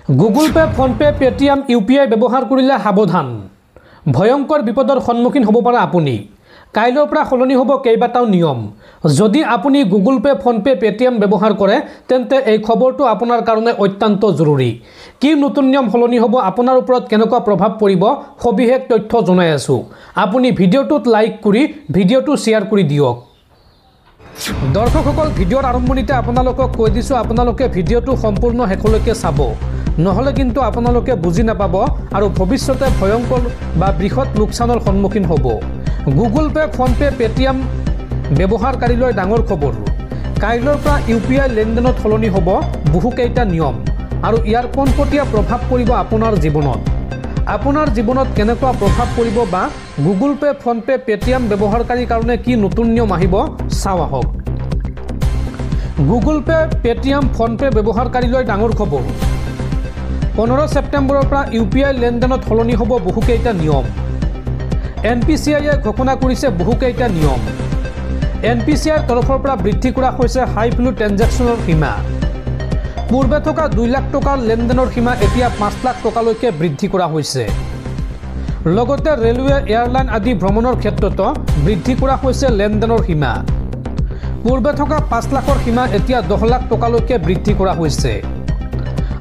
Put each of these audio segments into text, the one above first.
Google pay, PhonePe, Paytm, UPI ব্যৱহাৰ কৰিলে সাৱধান। ভয়ংকৰ বিপদৰ সন্মুখীন হ'ব পাৰে আপুনি। কাইলৈৰ পৰা সলনি হ'ব কেইবাটাও নিয়ম। যদি আপুনি গুগল পে, ফোনপে, পেটিএম ব্যৱহাৰ কৰে তেন্তে এই খবৰটো আপোনাৰ কাৰণে অত্যন্ত জৰুৰী। কি নতুন নিয়ম সলনি হ'ব, আপোনাৰ ওপৰত কেনেকুৱা প্ৰভাৱ পৰিব, সবিশেষ তথ্য জনাই আছোঁ। আপুনি ভিডিঅ'টোত লাইক কৰি ভিডিঅ'টো শ্বেয়াৰ কৰি দিয়ক। দৰ্শকসকল, ভিডিঅ'ৰ আৰম্ভণিতে আপোনালোকক কৈ দিছোঁ, আপোনালোকে ভিডিঅ'টো সম্পূৰ্ণ শেষলৈকে চাব। নহ'লে কিন্তু আপোনালোকে বুজি নাপাব আৰু ভৱিষ্যতে ভয়ংকৰ বা বৃহৎ লোকচানৰ সন্মুখীন হ'ব। গুগল পে, ফোনপে, পেটিএম ব্যৱহাৰকাৰীলৈ ডাঙৰ খবৰ। কাইলৈৰ পৰা ইউপিআই লেনদেনত সলনি হ'ব বহুকেইটা নিয়ম আৰু ইয়াৰ পোনপটীয়া প্ৰভাৱ পৰিব আপোনাৰ জীৱনত। আপোনাৰ জীৱনত কেনেকুৱা প্ৰভাৱ পৰিব বা গুগল পে, ফোনপে, পেটিএম ব্যৱহাৰকাৰীৰ কাৰণে কি নতুন নিয়ম আহিব চাওঁ আহক। গুগল পে, পেটিএম, ফোনপে ব্যৱহাৰকাৰীলৈ ডাঙৰ খবৰ। 15 ছেপ্টেম্বৰৰ পৰা ইউপিআই লেনদেনত সলনি হ'ব বহুকেইটা নিয়ম। NPCIয়ে ঘোষণা কৰিছে বহুকেইটা নিয়ম। NPCIৰ তৰফৰ পৰা বৃদ্ধি কৰা হৈছে হাই ভেলু ট্ৰেঞ্জেকশ্যনৰ সীমা। পূৰ্বে থকা 2 লাখ টকাৰ লেনদেনৰ সীমা এতিয়া 5 লাখ টকালৈকে বৃদ্ধি কৰা হৈছে। লগতে ৰেলৱে, এয়াৰলাইন আদি ভ্ৰমণৰ ক্ষেত্ৰতো বৃদ্ধি কৰা হৈছে লেনদেনৰ সীমা। পূৰ্বে থকা 5 লাখৰ সীমা এতিয়া 10 লাখ টকালৈকে বৃদ্ধি কৰা হৈছে।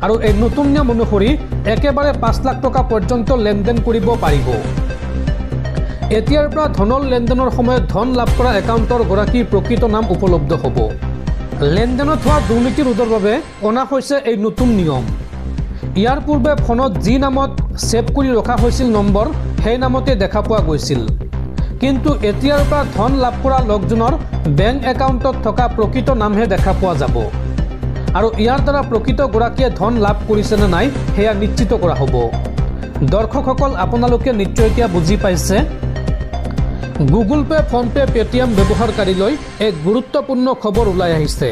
আৰু এই নতুন নিয়ম অনুসৰি একেবাৰে 5 লাখ টকা পৰ্যন্ত লেনদেন কৰিব পাৰিব। এতিয়াৰ পৰা ধনৰ লেনদেনৰ সময়ত ধন লাভ কৰা একাউণ্টৰ গৰাকীৰ প্ৰকৃত নাম উপলব্ধ হ'ব। লেনদেনত হোৱা দুৰ্নীতি ৰোধৰ বাবে অনা হৈছে এই নতুন নিয়ম। ইয়াৰ পূৰ্বে ফোনত যি নামত ছেভ কৰি ৰখা হৈছিল নম্বৰ, সেই নামতে দেখা পোৱা গৈছিল। কিন্তু এতিয়াৰ পৰা ধন লাভ কৰা লোকজনৰ বেংক একাউণ্টত থকা প্ৰকৃত নামহে দেখা পোৱা যাব। আৰু ইয়াৰ দ্বাৰা প্ৰকৃত গৰাকীয়ে ধন লাভ কৰিছে নে নাই সেয়া নিশ্চিত কৰা হ'ব। দৰ্শকসকল, আপোনালোকে নিশ্চয় এতিয়া বুজি পাইছে। গুগল পে, ফোনপে, পেটিএম ব্যৱহাৰকাৰীলৈ এক গুৰুত্বপূৰ্ণ খবৰ ওলাই আহিছে।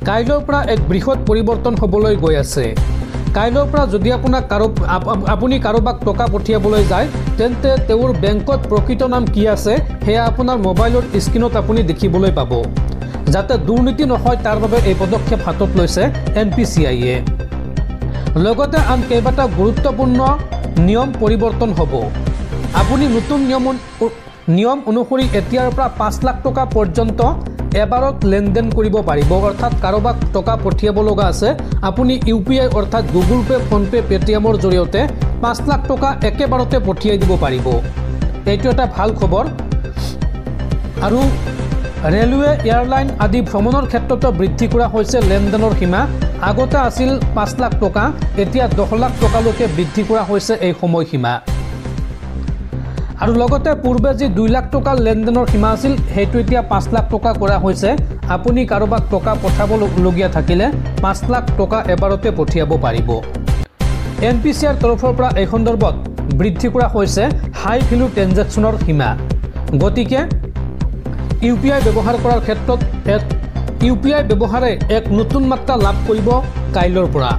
কাইলৈৰ পৰা এক বৃহৎ পৰিৱৰ্তন হ'বলৈ গৈ আছে। কাইলৈৰ পৰা যদি আপুনি কাৰোবাক টকা পঠিয়াবলৈ যায় তেন্তে তেওঁৰ বেংকত প্ৰকৃত নাম কি আছে সেয়া আপোনাৰ মোবাইলৰ স্ক্ৰীণত আপুনি দেখিবলৈ পাব। যাতে দুৰ্নীতি নহয় তাৰ বাবে এই পদক্ষেপ হাতত লৈছে NPCIয়ে। লগতে আন কেইবাটাও গুৰুত্বপূৰ্ণ নিয়ম পৰিৱৰ্তন হ'ব। আপুনি নতুন নিয়ম অনুসৰি এতিয়াৰ পৰা 5 লাখ টকা পৰ্যন্ত এবাৰত লেনদেন কৰিব পাৰিব। অৰ্থাৎ কাৰোবাক টকা পঠিয়াব লগা আছে, আপুনি UPI অৰ্থাৎ গুগল পে, ফোনপে, পেটিএমৰ জৰিয়তে 5 লাখ টকা একেবাৰতে পঠিয়াই দিব পাৰিব। এইটো এটা ভাল খবৰ। আৰু ৰেলৱে, এয়াৰলাইন আদি ভ্ৰমণৰ ক্ষেত্ৰতো বৃদ্ধি কৰা হৈছে লেনদেনৰ সীমা। আগতে আছিল 5 লাখ টকা, এতিয়া 10 লাখ টকালৈকে বৃদ্ধি কৰা হৈছে এই সময়সীমা। আৰু লগতে পূৰ্বে যি 2 লাখ টকাৰ লেনদেনৰ সীমা আছিল সেইটো এতিয়া 5 লাখ টকা কৰা হৈছে। আপুনি কাৰোবাক টকা পঠাবলগীয়া থাকিলে 5 লাখ টকা এবাৰতে পঠিয়াব পাৰিব। NPCIৰ তৰফৰ পৰা এই সন্দৰ্ভত বৃদ্ধি কৰা হৈছে হাই ভেলু ট্ৰেঞ্জেকশ্যনৰ সীমা। গতিকে UPI ব্যৱহাৰ কৰাৰ ক্ষেত্ৰত UPI ব্যৱহাৰে এক নতুন মাত্ৰা লাভ কৰিব কাইলৈৰ পৰা।